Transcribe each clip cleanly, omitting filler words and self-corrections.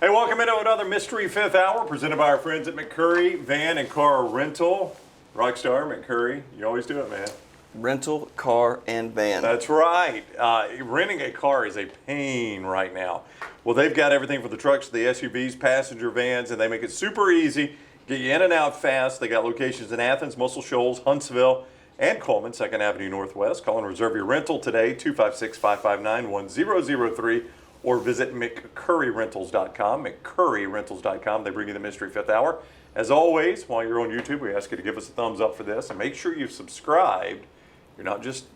Hey, welcome into another Mystery Fifth Hour presented by our friends at McCurry Van and Car Rental. Rockstar, McCurry, you always do it, man. Rental, car, and van. That's right. Renting a car is a pain right now. Well, they've got everything for the trucks, the SUVs, passenger vans, and they make it super easy. Get you in and out fast. They got locations in Athens, Muscle Shoals, Huntsville, and Coleman, 2nd Avenue Northwest. Call and reserve your rental today, 256-559-1003, or visit McCurryRentals.com, McCurryRentals.com. They bring you the Mystery Fifth Hour. As always, while you're on YouTube, we ask you to give us a thumbs up for this, and make sure you've subscribed. You're not just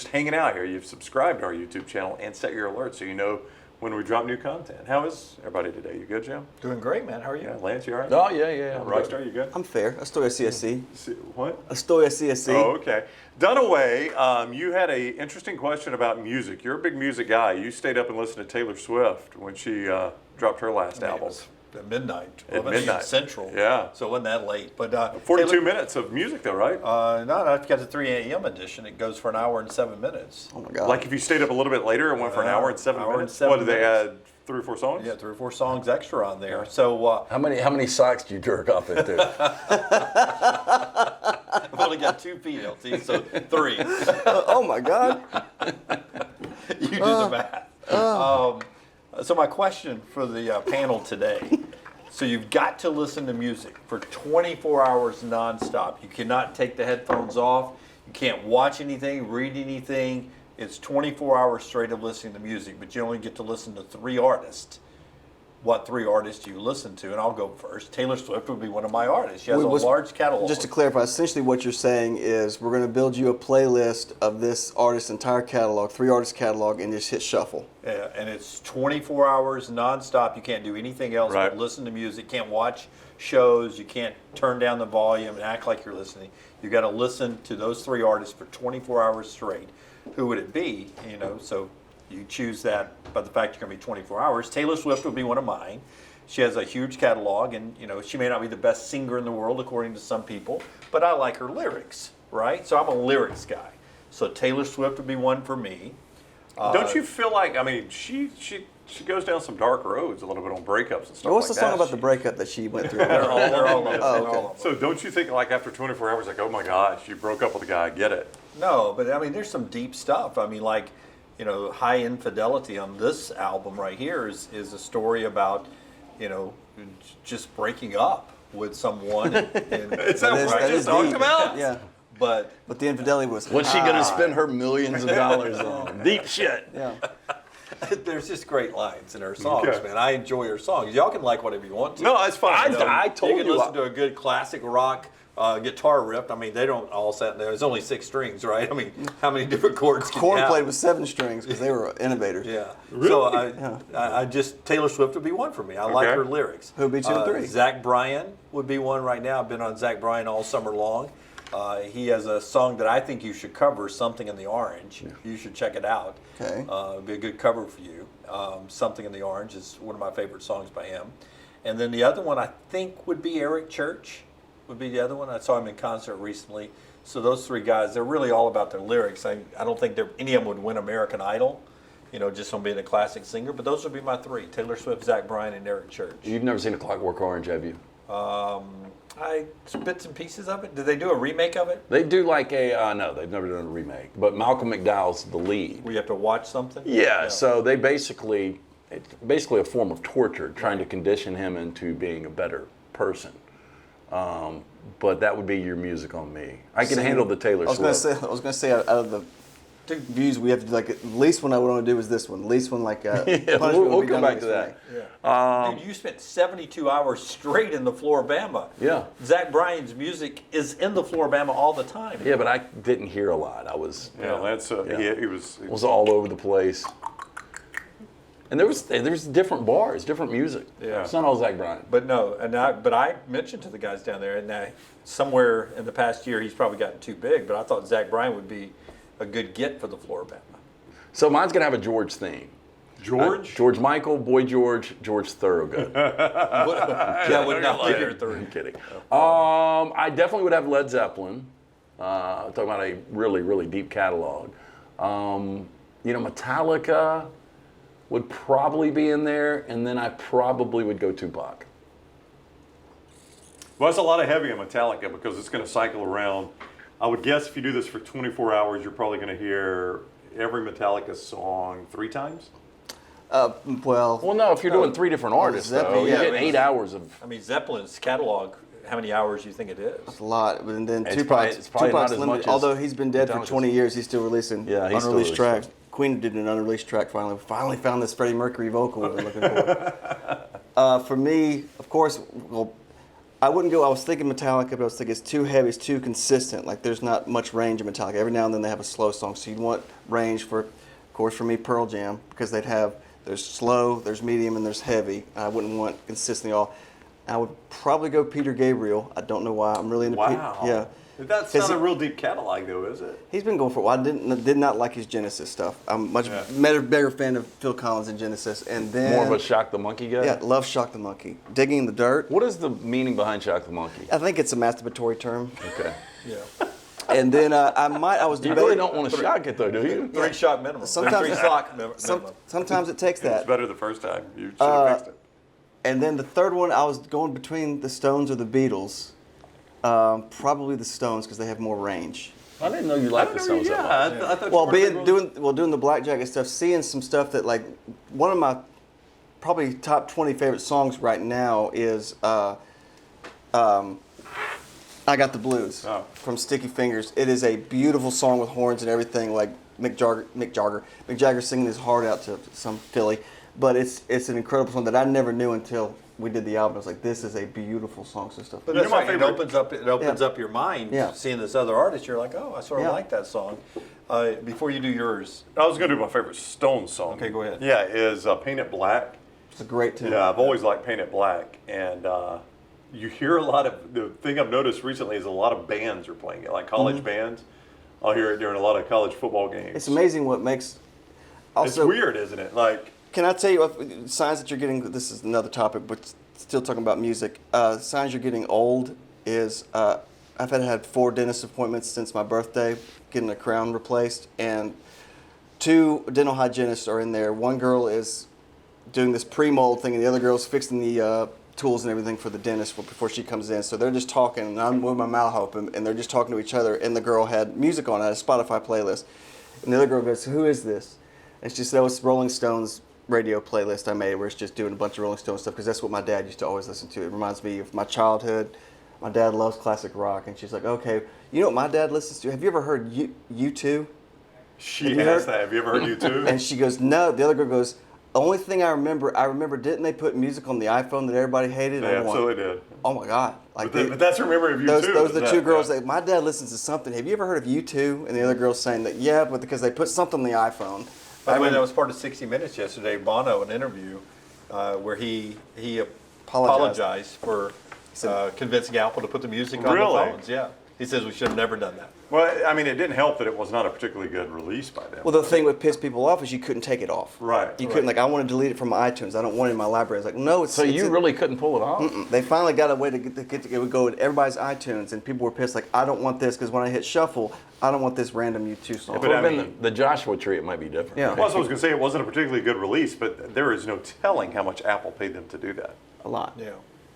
hanging out here. You've subscribed to our YouTube channel and set your alerts so you know when we drop new content. How is everybody today? You good, Jim? Doing great, man. How are you? Yeah, Lance, you all right? Oh, yeah. Rockstar, you good? I'm fair. Estoy así. What? Estoy así. Oh, okay. Dunaway, you had an interesting question about music. You're a big music guy. You stayed up and listened to Taylor Swift when she dropped her last album. It was at midnight. At midnight. Central. Yeah. So it wasn't that late. But 42 Taylor, minutes of music, though, right? no, I've got the 3 a.m. edition. It goes for an hour and 7 minutes. Oh my God. Like if you stayed up a little bit later and went for an hour and 7 hour and minutes? 7 What, did they minutes. add 3 or 4 songs? Yeah, 3 or 4 songs extra on there. So How many socks do you jerk off into? I've only got 2 feet, LT, so 3. Oh my God. You do the math. So my question for the panel today. So you've got to listen to music for 24 hours nonstop. You cannot take the headphones off. You can't watch anything, read anything. It's 24 hours straight of listening to music, but you only get to listen to 3 artists. What 3 artists do you listen to? And I'll go first. Taylor Swift would be one of my artists. She has a large catalog. Just to clarify, essentially what you're saying is we're going to build you a playlist of this artist's entire catalog, 3 artists catalog, and just hit shuffle. Yeah, and it's 24 hours nonstop. You can't do anything else Right. but listen to music. Can't watch shows. You can't turn down the volume and act like you're listening. You got to listen to those 3 artists for 24 hours straight. Who would it be? You know, so you choose that by the fact you're going to be 24 hours. Taylor Swift would be one of mine. She has a huge catalog, and you know she may not be the best singer in the world according to some people, but I like her lyrics, right? So I'm a lyrics guy. So Taylor Swift would be one for me. Don't you feel like, I mean, she goes down some dark roads a little bit on breakups and stuff What's like the song that. about the breakup that she went through? They're all Oh, over. okay. So don't you think like after 24 hours, like, oh my gosh, you broke up with a guy, I get it. No, but I mean, there's some deep stuff. I mean, like, you know, High Infidelity on this album right here is a story about, you know, just breaking up with someone. And, Is that what that I is just talked deep. about? Yeah. but But the infidelity was What's she gonna spend her millions of dollars on? Deep shit. Yeah. there's just great lines in her songs, Okay. man. I enjoy her songs. Y'all can like whatever you want to. No, that's fine. I told you can listen to a good classic rock guitar riff. I mean, they don't all sit there. There's only 6 strings, right? I mean, how many different chords can you Korn have? played with 7 strings because they were innovators. Yeah. Really? So I just Taylor Swift would be one for me. I like Okay. her lyrics. Who'd be 2 and 3? Zach Bryan would be one right now. I've been on Zach Bryan all summer long. He has a song that I think you should cover, Something in the Orange. You should check it out. Okay. It'd be a good cover for you. Something in the Orange is one of my favorite songs by him. And then the other one I think would be Eric Church. Would be the other one. I saw him in concert recently. So those 3 guys, they're really all about their lyrics. I don't think any of them would win American Idol, you know, just from being a classic singer. But those would be my 3: Taylor Swift, Zach Bryan, and Eric Church. You've never seen A Clockwork Orange, have you? I bits and pieces of it. Did they do a remake of it? They do like no, they've never done a remake. But Malcolm McDowell's the lead. Where you have to watch something? Yeah, so they it's basically a form of torture, trying to condition him into being a better person. But that would be your music on me. I can handle the Taylor Swift. I was gonna say out of the views we have to do, like at least one I would want to do is this one. At least one like Yeah, punishment we'll would be come done back to this that. way. Dude, you spent 72 hours straight in the Floribama. Yeah. Zach Bryan's music is in the Floribama all the time. Yeah, but I didn't hear a lot. I was Yeah, that's he was all over the place. And there was different bars, different music. Yeah. It's not all Zach Bryan. But no, but I mentioned to the guys down there, and somewhere in the past year he's probably gotten too big. But I thought Zach Bryan would be a good get for the Floribama. So mine's gonna have a George theme. George? George Michael, Boy George, George Thorogood. That would not be your 3. I'm kidding. I definitely would have Led Zeppelin. Talking about a really, really deep catalog. Metallica. would probably be in there, and then I probably would go Tupac. Well, that's a lot of heavy in Metallica because it's going to cycle around. I would guess if you do this for 24 hours, you're probably going to hear every Metallica song 3 times. Well, no, if you're doing 3 different artists, though, yeah, you get 8 hours of. I mean, Zeppelin's catalog, how many hours do you think it is? It's a lot, and then It's probably Tupac's not as limited. much as Although he's been dead for Metallica's. 20 years, he's still releasing Yeah, he's still unreleased tracks. releasing. Queen did an unreleased track finally. Finally found this Freddie Mercury vocal we've been looking for. For me, of course, well, I wouldn't go. I was thinking Metallica, but I was thinking it's too heavy, it's too consistent. Like there's not much range in Metallica. Every now and then they have a slow song, so you'd want range for, of course, for me Pearl Jam because there's slow, there's medium, and there's heavy. I wouldn't want consistently all. I would probably go Peter Gabriel. I don't know why. I'm really into Wow. Yeah. That's not a real deep catalog, though, is it? He's been going for a while. I did not like his Genesis stuff. I'm much bigger fan of Phil Collins and Genesis. And then More of a Shock the Monkey guy? yeah, love Shock the Monkey. Digging in the Dirt. What is the meaning behind Shock the Monkey? I think it's a masturbatory term. Okay. Yeah. And then I was You debating. really don't want to shock it, though, do you? 3 shot minimum. Sometimes- 3 sock minimum. Sometimes it takes It was that. better the first time. You should have fixed it. And then the third one, I was going between the Stones or the Beatles. Probably the Stones because they have more range. I didn't know you liked the Stones that much. I thought Well, you were doing the blackjack and stuff, seeing some stuff that like one of my probably top 20 favorite songs right now is I Got the Blues from Sticky Fingers. It is a beautiful song with horns and everything, like Mick Jagger singing his heart out to some filly. But it's an incredible song that I never knew until we did the album. I was like, this is a beautiful song. So stuff. But You that's know my right. It favorite- opens up your mind. Yeah. Seeing this other artist, you're like, oh, I sort of Yeah. like that song. Before you do yours, I was going to do my favorite Stones song. Okay, go ahead. Yeah, is Paint It Black. It's a great tune. Yeah, I've always liked Paint It Black. And you hear a lot of, the thing I've noticed recently is a lot of bands are playing it, like college bands. I'll hear it during a lot of college football games. It's amazing what makes. It's Also, weird, isn't it? Like, Can I tell you what signs that you're getting? This is another topic, but still talking about music. Signs you're getting old is I've had 4 dentist appointments since my birthday, getting a crown replaced, and 2 dental hygienists are in there. One girl is doing this pre-mold thing, and the other girl's fixing the tools and everything for the dentist before she comes in. So they're just talking, and I'm with my mouth open, and they're just talking to each other. And the girl had music on, I had a Spotify playlist, and the other girl goes, "Who is this?" And she said, "Oh, it's Rolling Stones radio playlist I made where it's just doing a bunch of Rolling Stones stuff because that's what my dad used to always listen to. It reminds me of my childhood. My dad loves classic rock." And she's like, "Okay, you know what my dad listens to? Have you ever heard U2?" she Have you asked heard- that. Have you ever heard U2? And she goes, "No." The other girl goes, "The only thing I remember, didn't they put music on the iPhone that everybody hated?" They And I'm going, absolutely did. "Oh my God." Like But that's her memory of U2. those are the is 2 that, girls yeah. that my dad listens to something. Have you ever heard of U2? And the other girl's saying that, yeah, but because they put something on the iPhone. by the way, that was part of 60 Minutes yesterday. Bono, an interview where he apologized for convincing Apple to put the music on Really? the phones. Yeah, he says we should have never done that. Well, I mean, it didn't help that it was not a particularly good release by them. Well, the thing that pissed people off is you couldn't take it off. Right, You right. couldn't, like, I want to delete it from my iTunes. I don't want it in my library. It's like, no, it's. So it's you really couldn't pull it off? They finally got a way to it would go in everybody's iTunes, and people were pissed, like, I don't want this because when I hit shuffle, I don't want this random U2 song. If it had I been mean- the Joshua Tree, it might be different. Yeah. Well, I was going to say it wasn't a particularly good release, but there is no telling how much Apple paid them to do that. A lot. Yeah,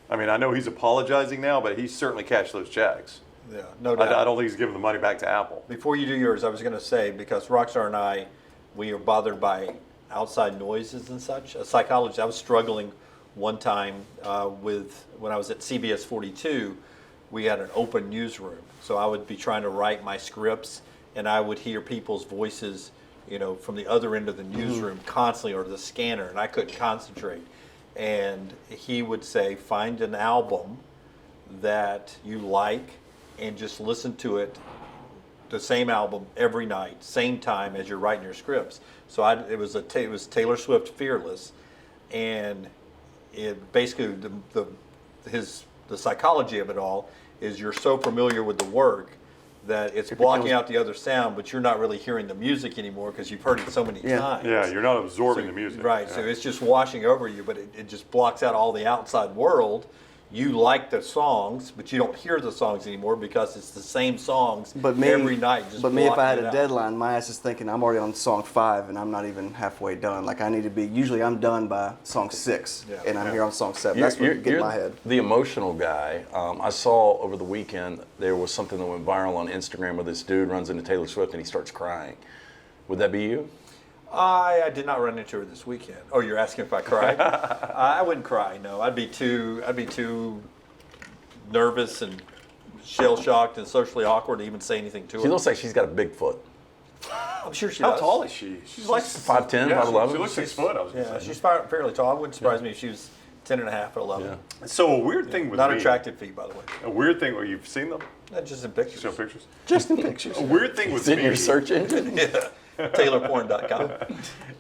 I mean, I know he's apologizing now, but he certainly cashed those checks. yeah, no doubt. I don't think he's giving the money back to Apple. Before you do yours, I was going to say, because Rockstar and I, we are bothered by outside noises and such. A psychologist, I was struggling one time when I was at CBS 42, we had an open newsroom. So I would be trying to write my scripts, and I would hear people's voices, from the other end of the newsroom constantly, or the scanner, and I couldn't concentrate. And he would say, find an album that you like and just listen to it, the same album every night, same time as you're writing your scripts. So it was Taylor Swift Fearless, and it basically the psychology of it all is you're so familiar with the work that it's blocking out the other sound, but you're not really hearing the music anymore because you've heard it so many times. Yeah, you're not absorbing the music. Right, Yeah. so it's just washing over you, but it just blocks out all the outside world. you like the songs, but you don't hear the songs anymore because it's the same songs But me, every night. Just but me, if I had blocking a it out. deadline, my ass is thinking I'm already on song 5 and I'm not even halfway done. Like I need to be. Usually I'm done by song 6, Yeah. and I'm Yeah. here on song 7. That's what gets in my head. The emotional guy. I saw over the weekend there was something that went viral on Instagram where this dude runs into Taylor Swift and he starts crying. Would that be you? I did not run into her this weekend. Oh, you're asking if I cried? I wouldn't cry. No, I'd be too nervous and shell shocked and socially awkward to even say anything to her. She looks like she's got a big foot. I'm sure she How does. tall is she? She's like 5'10", yeah, 5'11". She looks 6 foot. I was gonna Yeah, say. she's fairly tall. It wouldn't surprise me if she was 10 and a half or 11. Yeah. So a weird thing with Not me, attractive feet, by the way. a weird thing where you've seen them, Not just in pictures. show pictures. Just in pictures. A weird thing with It's in me your search engine. Yeah. TaylorPorn.com.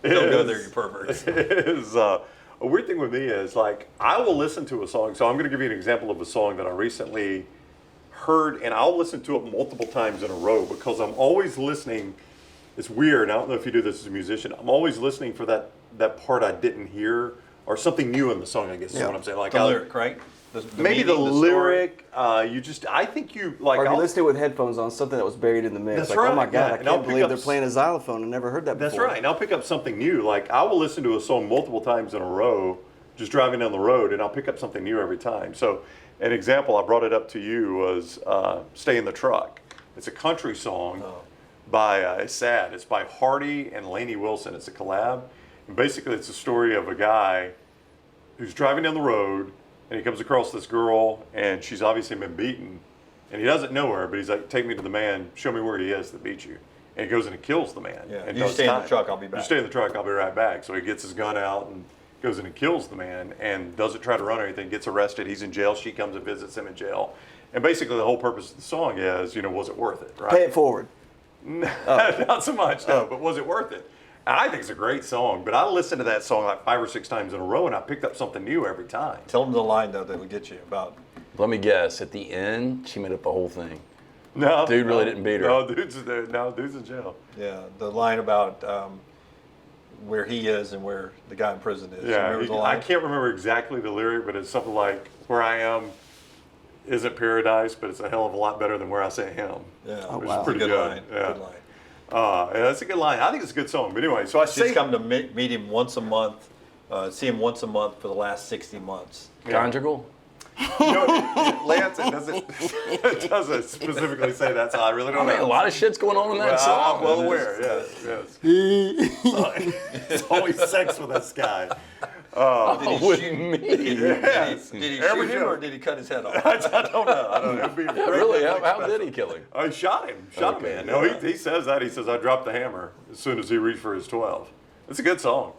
Don't go there, you perverts. is a weird thing with me is like I will listen to a song. So I'm going to give you an example of a song that I recently heard, and I'll listen to it multiple times in a row because I'm always listening. It's weird. I don't know if you do this as a musician. I'm always listening for that part I didn't hear or something new in the song. I guess is Yeah. what I'm saying. Like The I'll- lyric, right? maybe the meaning, story. lyric. I think you like. Or if you I'll- listen to it with headphones on, something that was buried in the mix. That's like, oh my right, God, yeah. I And I'll can't pick believe up they're playing a xylophone. I never heard that before. That's right. And I'll pick up something new. Like I will listen to a song multiple times in a row, just driving down the road, and I'll pick up something new every time. So, an example I brought it up to you was "Stay in the Truck." It's a country song by it's sad. It's by Hardy and Lainey Wilson. It's a collab. And basically, it's a story of a guy who's driving down the road, and he comes across this girl, and she's obviously been beaten, and he doesn't know her, but he's like, "Take me to the man. Show me where he is that beat you." And he goes and he kills the man. Yeah. And You does stay in the time. truck, I'll be back. You stay in the truck, I'll be right back. So he gets his gun out and goes in and kills the man and doesn't try to run or anything, gets arrested, he's in jail, she comes and visits him in jail. And basically the whole purpose of the song is, was it worth it, right? Pay it forward. Not so much, no, but was it worth it? And I think it's a great song, but I listened to that song like 5 or 6 times in a row and I picked up something new every time. Tell them the line, though, that would get you about. Let me guess. At the end, she made up the whole thing. No, Dude really didn't beat her. No, dude's in jail. Yeah, the line about where he is and where the guy in prison is. Yeah, Remember the I line? can't remember exactly the lyric, but it's something like, "Where I am isn't paradise, but it's a hell of a lot better than where I say him." Yeah, which wow. is pretty good good. line. Yeah. Good line. Yeah, that's a good line. I think it's a good song. But anyway, so I She's say, come to meet him once a month, see him once a month for the last 60 months. Conjugal? Lance, it doesn't specifically say that, so I really don't I mean, a know. lot of shit's going on in that Well, song. I'm well aware. Yes. It's always sex with this guy. Oh, with me. Yes. Did he Every shoot him joke. or did he cut his head off? I don't know. It'd be a great Really? Netflix How special. did he kill him? I shot him. Shot Okay. him, man. No, he says that. He says, "I dropped the hammer as soon as he reached for his 12." It's a good song.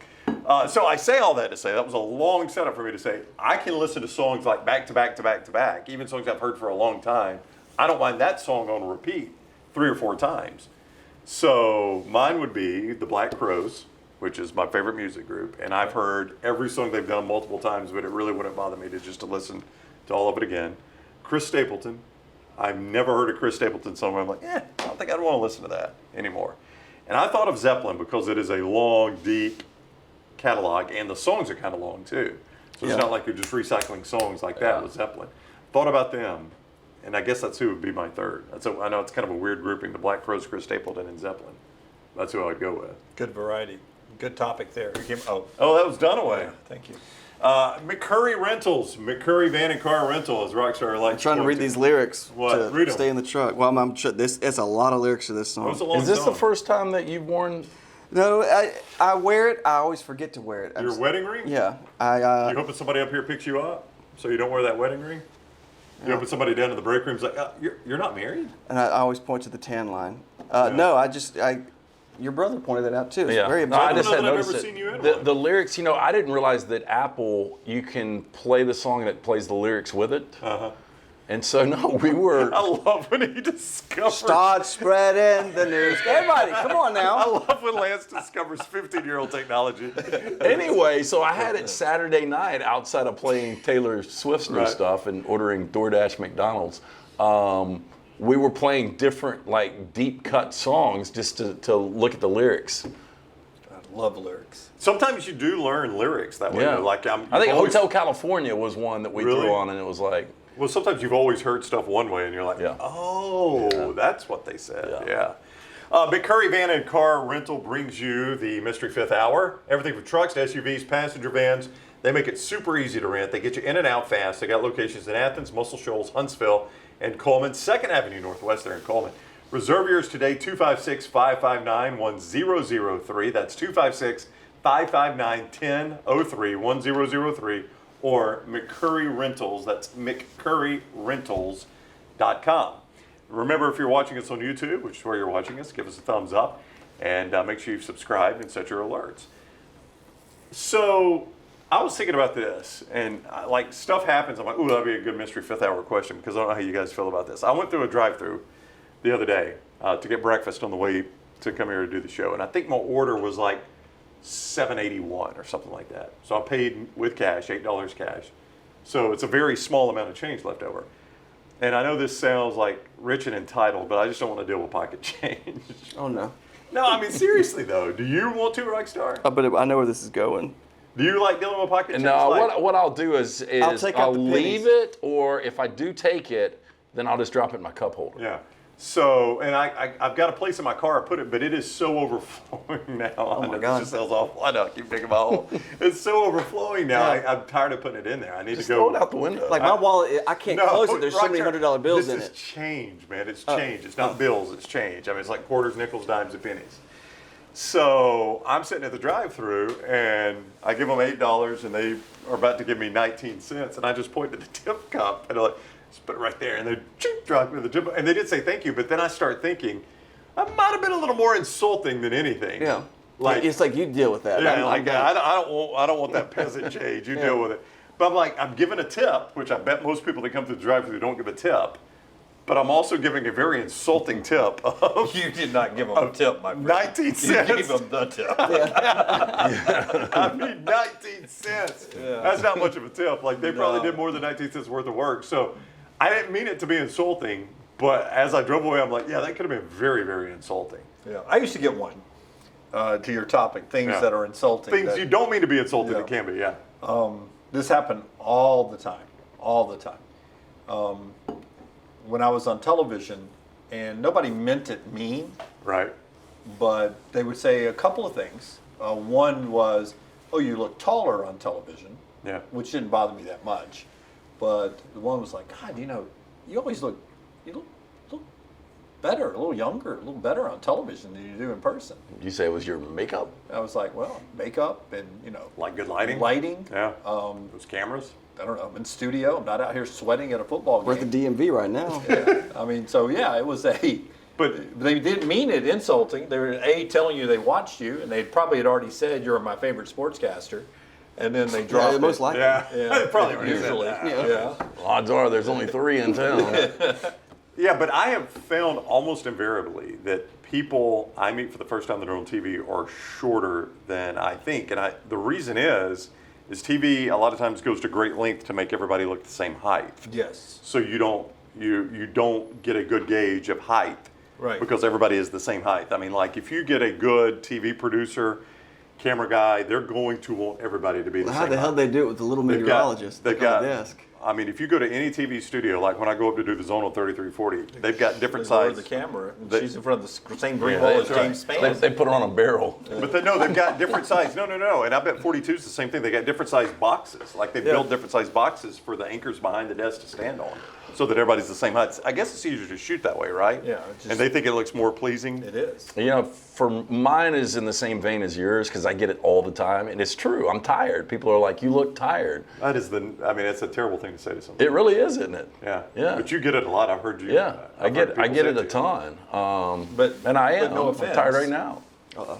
So I say all that to say that was a long setup for me to say I can listen to songs like back to back to back to back, even songs I've heard for a long time. I don't mind that song on repeat 3 or 4 times. So mine would be the Black Crowes, which is my favorite music group, and I've heard every song they've done multiple times, but it really wouldn't bother me to listen to all of it again. Chris Stapleton. I've never heard a Chris Stapleton song where I'm like, I don't think I'd want to listen to that anymore. And I thought of Zeppelin because it is a long, deep catalog, and the songs are kind of long too. So Yeah. it's not like you're just recycling songs like that with Zeppelin. Thought about them, and I guess that's who would be my third. I know it's kind of a weird grouping, the Black Crowes, Chris Stapleton, and Zeppelin. That's who I'd go with. Good variety. Good topic there. Oh, that was Dunaway. Yeah, thank you. McCurry Rentals, McCurry Van Car Rental, as Rockstar likes. I'm trying to read these lyrics What? Read 'em. to stay in the truck. Well, it's a lot of lyrics to this song. It was a long Is this song. the first time that you've worn? No, I wear it. I always forget to wear it. Your wedding ring? Yeah, You hoping somebody up here picks you up so you don't wear that wedding ring? You hoping somebody down in the break room's like, you're not married? and I always point to the tan line. No, your brother pointed that out too. It's very No, I observant. just know had that I've noticed ever it. seen you in The, one. the lyrics, I didn't realize that Apple, you can play the song that plays the lyrics with it. Uh-huh. And so, no, we were. I love when he discovers. Start spreading the news. Everybody, come on I now. love when Lance discovers 15-year-old technology. Anyway, so I had it Saturday night outside of playing Taylor Swift's new Right. stuff and ordering DoorDash McDonald's. We were playing different, like, deep cut songs just to look at the lyrics. love lyrics. Sometimes you do learn lyrics that way. Yeah. Like I think you've always- Hotel California was one that we Really? threw on, and it was like, Well, sometimes you've always heard stuff one way, and you're like, Yeah. oh, Yeah. that's what they said. Yeah. McCurry Van and Car Rental brings you the Mystery Fifth Hour. Everything from trucks to SUVs, passenger vans. They make it super easy to rent. They get you in and out fast. They got locations in Athens, Muscle Shoals, Huntsville, and Coleman. 2nd Avenue Northwest there in Coleman. Reserve yours today, 256-559-1003. That's 256-559-1003, 1003. Or McCurry Rentals. That's McCurryRentals.com. Remember, if you're watching us on YouTube, which is where you're watching us, give us a thumbs up. And make sure you've subscribed and set your alerts. So I was thinking about this, and like stuff happens. I'm like, ooh, that'd be a good Mystery Fifth Hour question, because I don't know how you guys feel about this. I went through a drive-through the other day to get breakfast on the way to come here to do the show, and I think my order was like $7.81 or something like that. So I paid with cash, $8 cash. So it's a very small amount of change left over. And I know this sounds like rich and entitled, but I just don't want to deal with pocket change. Oh no. No, I mean seriously though, do you want to, Rockstar? But I know where this is going. Do you like dealing with pocket change? no, Like- what I'll do is take out I'll the leave pennies. it, or if I do take it, then I'll just drop it in my cup holder. Yeah. So, and I've got a place in my car I put it, but it is so overflowing now. Oh my God. This just sounds awful. I know, I keep digging my hole. It's so overflowing now. Yeah. I'm tired of putting it in there. I need Just to go. throw it out the window. Like my wallet, I can't close it. There's so many Rockstar, $100 bills in This it. is change, man. It's change. It's not bills. It's change. I mean, it's like quarters, nickels, dimes, and pennies. So I'm sitting at the drive-through, and I give them $8, and they are about to give me 19 cents, and I just point to the tip cup, and I'm like, just put it right there, and they drop me the tip, and they did say thank you, but then I start thinking, I might have been a little more insulting than anything. Yeah. Like, It's like you deal with that. yeah, I'm like done. I don't want that peasant change. You deal with it. But I'm like, I'm giving a tip, which I bet most people that come to the drive-thru don't give a tip. But I'm also giving a very insulting tip of You did not give them a tip, my friend. 19 You cents. gave them the tip. I mean, 19 cents. That's not much of a tip. Like, they probably did more than 19 cents worth of work. So I didn't mean it to be insulting, but as I drove away, I'm like, yeah, that could have been very, very insulting. Yeah, I used to get one. To your topic, things Yeah. that are insulting. Things that- you don't mean to be insulting, Yeah. it can be, yeah. This happened all the time. When I was on television, and nobody meant it mean, Right. but they would say a couple of things. One was, "Oh, you look taller on television," Yeah. which didn't bother me that much. But the one was like, "God, you always look better, a little younger, a little better on television than you do in person." You say it was your makeup? I was like, "Well, makeup and Like good lighting. lighting. Yeah. Those cameras. I don't know. I'm in studio. I'm not out here sweating at a football We're at game." the DMV right now. I mean, so yeah, it was but they didn't mean it insulting. They were telling you they watched you, and they probably had already said you're my favorite sportscaster, and then they dropped it. most likely. Yeah. Yeah, Probably already said usually. that. Yeah. Odds are there's only 3 in town. Yeah, but I have found almost invariably that people I meet for the first time that are on TV are shorter than I think. And the reason is TV a lot of times goes to great length to make everybody look the same height. Yes. So you don't get a good gauge of height. Right. Because everybody is the same height. I mean, like if you get a good TV producer, camera guy, they're going to want everybody to be the How same the hell height. they do it with the little meteorologist They've on got, the desk? I mean, if you go to any TV studio, like when I go up to do the Zone on 3340, they've got different They lower sizes. the camera. And They- she's in front of the same green Yeah, wall as that's James They, Spann. they put it on a barrel. But they've got different size. No. And I bet 42 is the same thing. They got different size boxes. Like they built different size boxes for the anchors behind the desk to stand on, so that everybody's the same height. I guess it's easier to shoot that way, right? Yeah, it just- and they think it looks more pleasing. It is. For mine is in the same vein as yours because I get it all the time, and it's true. I'm tired. People are like, "You look tired." It's a terrible thing to say to somebody. It really is, isn't it? Yeah. Yeah. But you get it a lot. I've heard you. Yeah, I I've heard get people it say a to ton. But and I am. but no I'm offense. tired right now.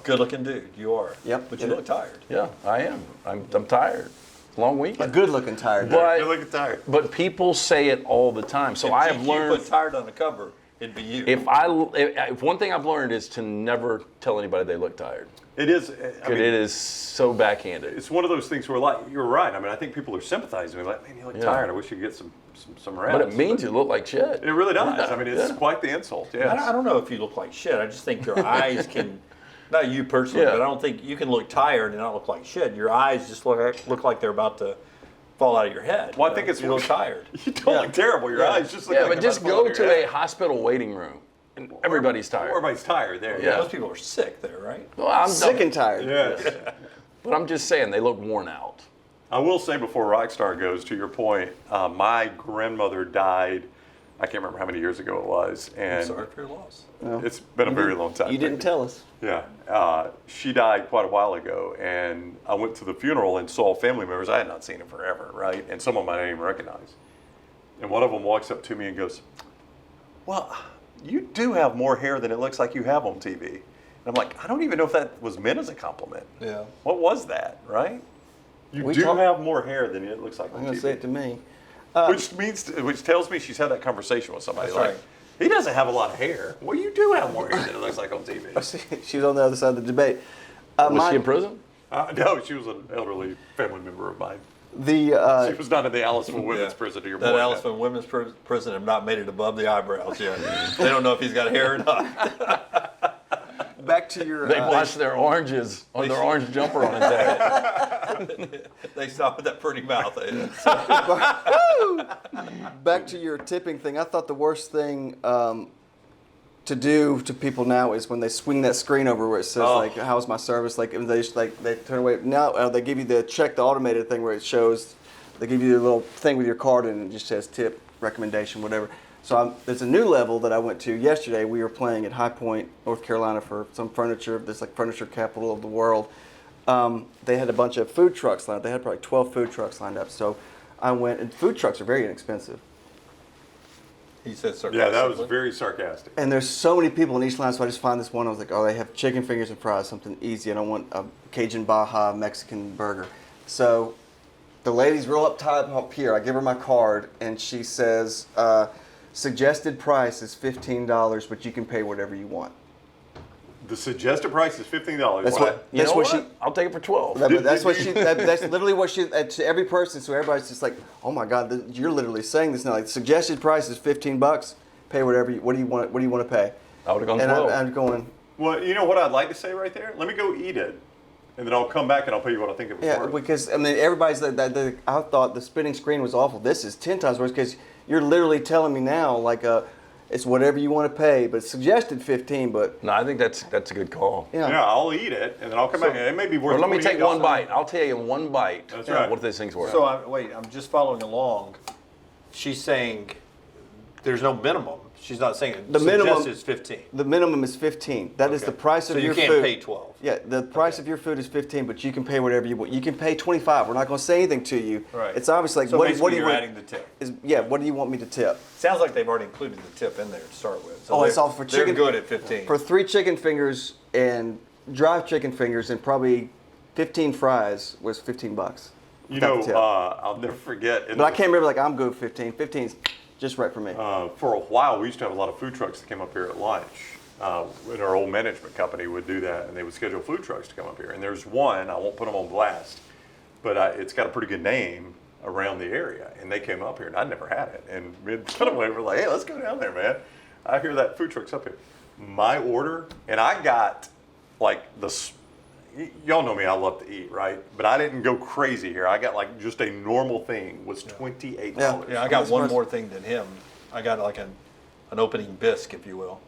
Good looking dude. You are. Yep. But you look tired. Yeah, I am. I'm tired. Long A weekend. good-looking tired. But- You look tired. But people say it all the time. So If I have GQ learned. put tired on the cover, it'd be you. If one thing I've learned is to never tell anybody they look tired. It is. I mean, It is so backhanded. it's one of those things where, like, you're right. I mean, I think people are sympathizing. Like, man, you look Yeah. tired. I wish you could get some rest. But it means you look like shit. It really does. I mean, it's Yeah. quite the insult. Yes. I don't know if you look like shit. I just think your eyes can Not you personally, Yeah. but I don't think you can look tired and not look like shit. Your eyes just look like they're about to fall out of your head. Well, I think it's you look tired. You don't look terrible. Your eyes just look Yeah, like but they're just about fall go out of to your a head. hospital waiting room, and everybody's tired. Everybody's tired there. Yeah. Most people are sick there, right? Well, I'm Sick and tired. Yes. but I'm just saying they look worn out. I will say before Rockstar goes, to your point, my grandmother died, I can't remember how many years ago it was. And Sorry for your loss. it's been a very long time. You didn't tell us. Yeah. She died quite a while ago, and I went to the funeral and saw family members I had not seen in forever, right? And some of them I didn't even recognize. And one of them walks up to me and goes, well, you do have more hair than it looks like you have on TV. And I'm like, I don't even know if that was meant as a compliment. Yeah. What was that, right? You We do talk- have more hair than it looks like on I'm going TV. to say it to me. Which tells me she's had that conversation with somebody. That's Like, right. he doesn't have a lot of hair. Well, you do have more hair than it looks like on TV. She was on the other side of the debate. Was she in prison? No, she was an elderly family member of mine. She The was not in the Aliceville Women's Prison to your That point. Aliceville Women's Prison have not made it above the eyebrows yet. They don't know if he's got hair or not. back to your They washed their oranges on their orange jumper on his head. They stop with that pretty mouth. back to your tipping thing. I thought the worst thing to do to people now is when they swing that screen over where it says like, "How's my service?" Like, and they just, like they turn away. Now they give you the automated thing where it shows. They give you a little thing with your card and it just says tip, recommendation, whatever. So there's a new level that I went to yesterday. We were playing at High Point, North Carolina for some furniture. This like furniture capital of the world. They had a bunch of food trucks lined up. They had probably 12 food trucks lined up. So I went, and food trucks are very inexpensive. He said sarcastically. Yeah, that was very sarcastic. And there's so many people in each line, so I just find this one. I was like, oh, they have chicken fingers and fries, something easy. I don't want a Cajun Baja Mexican burger. So the lady's real uptight up here. I give her my card, and she says, suggested price is $15, but you can pay whatever you want. The suggested price is $15. That's what. You That's know what what? she. I'll take it for 12. That's what she. That's literally what she. To every person, so everybody's just like, "Oh my God, you're literally saying this now." Like, suggested price is $15. Pay whatever. What do you want? What do you want to pay? I would have gone And 12. I'm going. Well, you know what I'd like to say right there? Let me go eat it, and then I'll come back and I'll pay you what I think it was Yeah, worth. because I mean, everybody's like that. I thought the spinning screen was awful. This is 10 times worse because you're literally telling me now, like, it's whatever you want to pay, but it's suggested 15. But No, I think that's a good call. yeah, Yeah, I'll eat it, and then I'll come back, and it may be worth Well, let me take one $28. bite. I'll tell you in one bite That's right. what this thing's worth. So I'm just following along. She's saying there's no minimum. She's not saying The minimum- suggested is 15. the minimum is 15. That is Okay. the price of So you your can't food. pay 12. Yeah, the price of your food is 15, but you can pay whatever you want. You can pay 25. We're not going to say anything to you. Right. It's obviously like So what do basically you you're want? adding the tip. What do you want me to tip? Sounds like they've already included the tip in there to start with. So Oh, it's they're- all for chicken? They're good at 15. For 3 chicken fingers and dry chicken fingers and probably 15 fries was $15. You without know, the tip. I'll never forget. But I can't remember. Like I'm good with 15. 15's just right for me. For a while, we used to have a lot of food trucks that came up here at lunch. And our old management company would do that, and they would schedule food trucks to come up here. And there's one, I won't put them on blast, but it's got a pretty good name around the area. And they came up here, and I'd never had it. And me and Son were like, hey, let's go down there, man. I hear that food truck's up here. My order, and I got like y'all know me, I love to eat, right? But I didn't go crazy here. I got like just a normal thing was $28. Yeah, I got That's one worth- more thing than him. I got like an opening bisque, if you will.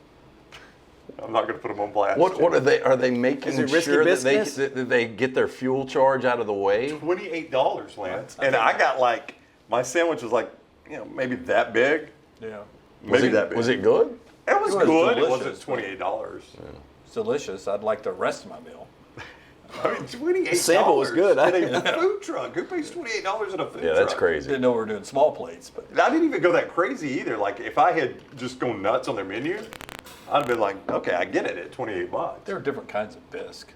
I'm not going to put them on blast. What are they? Are they making Is it risky sure that business? that they get their fuel charge out of the way? $28, Lance. And I got like, my sandwich was like, maybe that big. Yeah. Maybe that big. Was it good? It was It was good. It delicious. wasn't $28. It's delicious. I'd like the rest of my meal. I mean, $28. The sample was good. At a food truck. Who pays $28 at a food truck? Yeah, that's crazy. Didn't know we were doing small plates, but I didn't even go that crazy either. Like, if I had just gone nuts on their menu, I'd have been like, okay, I get it at $28. there are different kinds of bisque.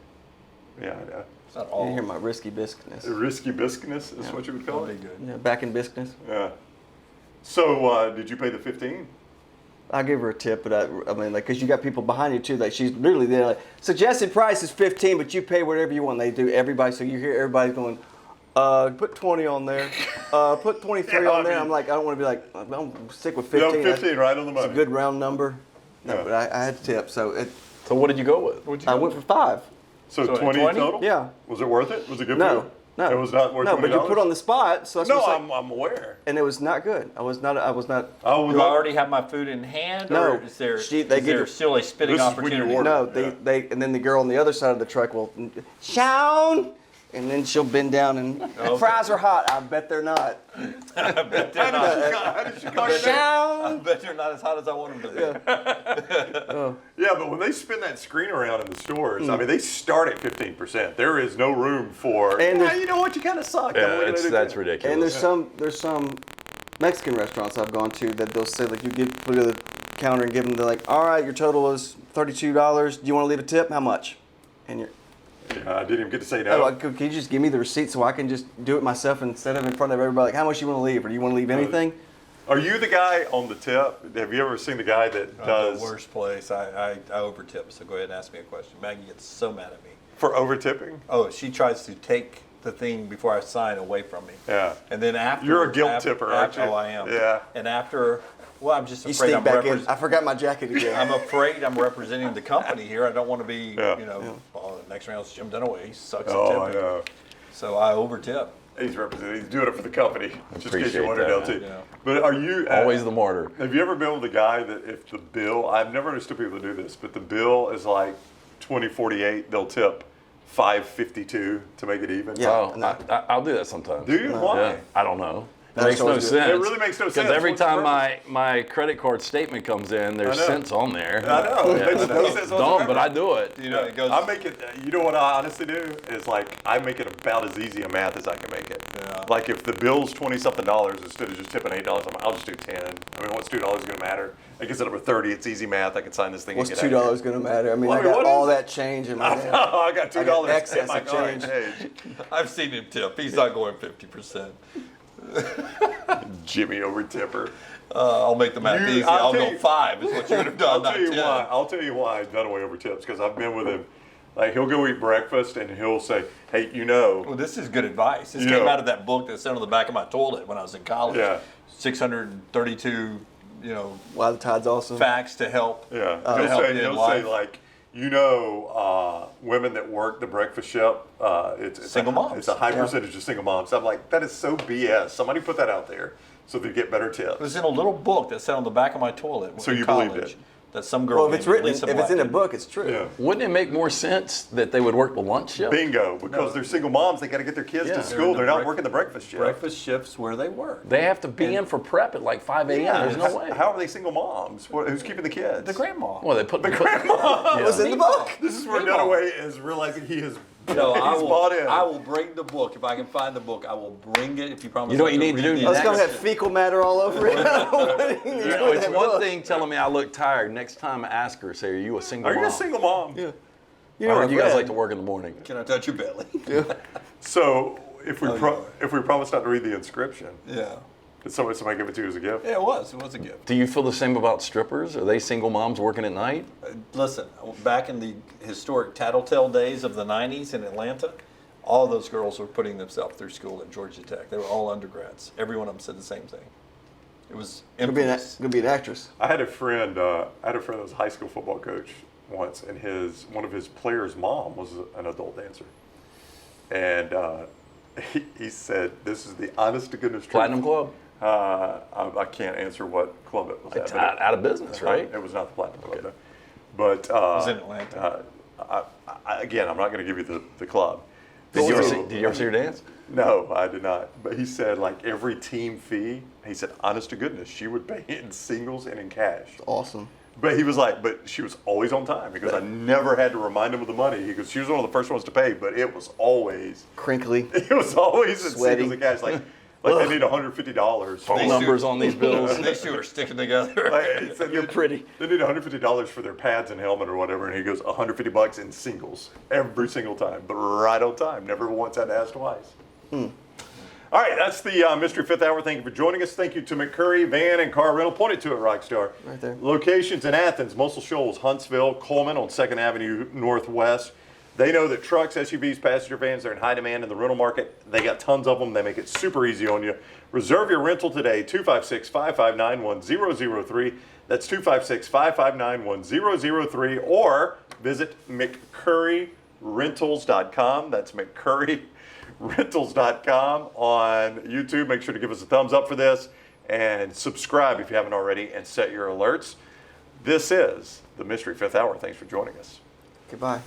Yeah, I know. It's not You all. hear my risky biscuitness. Risky biscuitness is what you would call That'd it. be good. Yeah, back in biscuitness. Yeah. So, did you pay the 15? I give her a tip, but I mean, like, because you got people behind you too. Like, she's literally there. Like, suggested price is 15, but you pay whatever you want. They do everybody, so you hear everybody going, put 20 on there, put 23 Yeah, on I there. mean- I'm like, I don't want to be like, I'm sick with Yeah, 15. 15, right on the It's money. a good round number. No, Yeah. but I had to tip, so So what did you go with? What'd you I go went with? for 5. So So 20 20? total? Yeah. Was it worth it? Was it good No. food? No. It was not worth No, $20? but you put on the spot, so that's No, what's like, I'm aware. and it was not good. I was not. I was Do I not- already have my food in hand, No. or is there, They is give there you- still a spitting This is when you opportunity? order. No, Yeah. and then the girl on the other side of the truck will, Sean, and then she'll bend down and Okay. fries are hot. I bet they're not. I bet they're not. How did she call you that? I Sean. bet they're not as hot as I want them to be. Yeah, but when they spin that screen around in the stores, I mean, they start at 15%. There is no room for, And yeah, there's- you know what, you kind of suck. Yeah, I'm looking at it that's too." ridiculous. And there's some Mexican restaurants I've gone to that they'll say, like, you put it at the counter and give them, they're like, all right, your total is $32. Do you want to leave a tip? How much? And you're, Yeah, I didn't even get to say oh, no. can you just give me the receipt so I can just do it myself instead of in front of everybody? Like, how much you want to leave, or do you want to leave anything? Are you the guy on the tip? Have you ever seen the guy that does The worst place. I over tip, so go ahead and ask me a question. Maggie gets so mad at me. for over tipping? Oh, she tries to take the thing before I sign away from me. Yeah. And then after You're a guilt tipper, aren't you? Oh, I am. Yeah. And after, well, I'm just You afraid sneak I'm back in. I forgot my jacket again. I'm afraid I'm representing the company here. I don't want to be, Yeah. well, the next round's Jim Dunaway. He sucks Oh, at I tipping. know. So I over tip. He's representing. He's doing it for the company. Just in case Appreciate you wondered, that, LT. yeah. But are you Always the martyr. Have you ever been with a guy that if the bill? I've never understood people that do this, but the bill is like $20.48, they'll tip $5.52 to make it even. Yeah. Oh, no. I'll do that sometimes. Do you? Why? Yeah, I don't know. It That's makes no always good. sense. It really makes no sense. Because every What's the time purpose? my credit card statement comes in, there's I know. cents on there. I know. It Yeah, makes I no know. sense It's dumb, whatsoever. but I do it. You know, it goes. I make it. You know what I honestly do is like I make it about as easy a math as I can make it. Yeah. Like if the bill's $20-something instead of just tipping $8, I'll just do 10. I mean, what's $2 going to matter? I get it over 30. It's easy math. I can sign this thing. What's and get out of $2 going to matter? I mean, Well, I I mean, got what all is it? that change in my here. hand. I got $2 I got in excess my of car. change. Hey, I've seen him tip. He's not going 50%. Jimmy over tipper. I'll make the math You- easy. I'll I'll tell go you- 5 is what you would have I'll done, not tell you 10. why. I'll tell you why Dunaway over tips because I've been with him. Like he'll go eat breakfast and he'll say, "Hey, you know." Well, this is good advice. This You came know. out of that book that sat on the back of my toilet when I was in college. Yeah. 632, Why the tide's awesome. facts to help. Yeah, to he'll help say you in he'll say life. like, women that work the breakfast shift, it's Single moms. It's a high Yeah. percentage of single moms. I'm like, that is so BS. Somebody put that out there so they get better tips. It was in a little book that sat on the back of my toilet. So in you believed college it? That some girl. Well, if it's gave me, written, Lisa if it's in a Black. book, it's true. Yeah. Wouldn't it make more sense that they would work the lunch shift? Bingo, because they're single moms, they got to get their kids Yeah. to They're school. in the They're not break- working the breakfast shift. breakfast shifts where they work. They have to be in for prep at like 5 a.m. There's no way. How are they single moms? Who's keeping the kids? The grandma. Well, they put the It was in the book. This is where Grandma. Dunaway is realizing he has No, I he's will. bought in. I will bring the book if I can find the book. I will bring it if you promise. You know what not you need to read do? the I was going to have description. fecal matter all over it. I don't know what you need to do with It's that one book. thing telling me I look tired. Next time I ask her, say, "Are you a single Are mom?" you a single mom? Yeah. I You know heard what you guys I've like to read. work in the morning. Can I touch your belly? So if we yeah. if we promise not to read the inscription, Yeah. did somebody give it to you as a gift? Yeah, it was. It was a gift. Do you feel the same about strippers? Are they single moms working at night? Listen, back in the historic tattletale days of the 90s in Atlanta, all those girls were putting themselves through school at Georgia Tech. They were all undergrads. Every one of them said the same thing. It was Could be infamous. an actress. I had a friend. I had a friend that was a high school football coach once, and one of his players' mom was an adult dancer, and he said, "This is the honest to goodness truth." Platinum Club? I can't answer what club it was It's at. but out of business, right? It was not the Platinum Club, though. But was in Atlanta. again, I'm not going to give you the club. Did you, ever So- see, did you ever see her dance? No, I did not. But he said, like, every team fee, he said, honest to goodness, she would pay in singles and in cash. Awesome. But he was like, but she was always on time because I never had to remind him of the money. He goes, she was one of the first ones to pay, but it was always, Crinkly. it was always in Sweaty. singles and cash. Like they need $150. Phone These numbers two- on these bills. These two are sticking together. Like, he said You're pretty. They need $150 for their pads and helmet or whatever, and he goes $150 in singles every single time, but right on time. Never once had to ask twice. All right, that's the Mystery Fifth Hour. Thank you for joining us. Thank you to McCurry Van and Car Rental. Point it to it, Rockstar. Right there. Locations in Athens, Muscle Shoals, Huntsville, Coleman on 2nd Avenue Northwest. They know that trucks, SUVs, passenger vans are in high demand in the rental market. They got tons of them. They make it super easy on you. Reserve your rental today, 256-559-1003. That's 256-559-1003. Or visit McCurryRentals.com. That's McCurryRentals.com on YouTube. Make sure to give us a thumbs up for this and subscribe if you haven't already and set your alerts. This is the Mystery Fifth Hour. Thanks for joining us. Goodbye.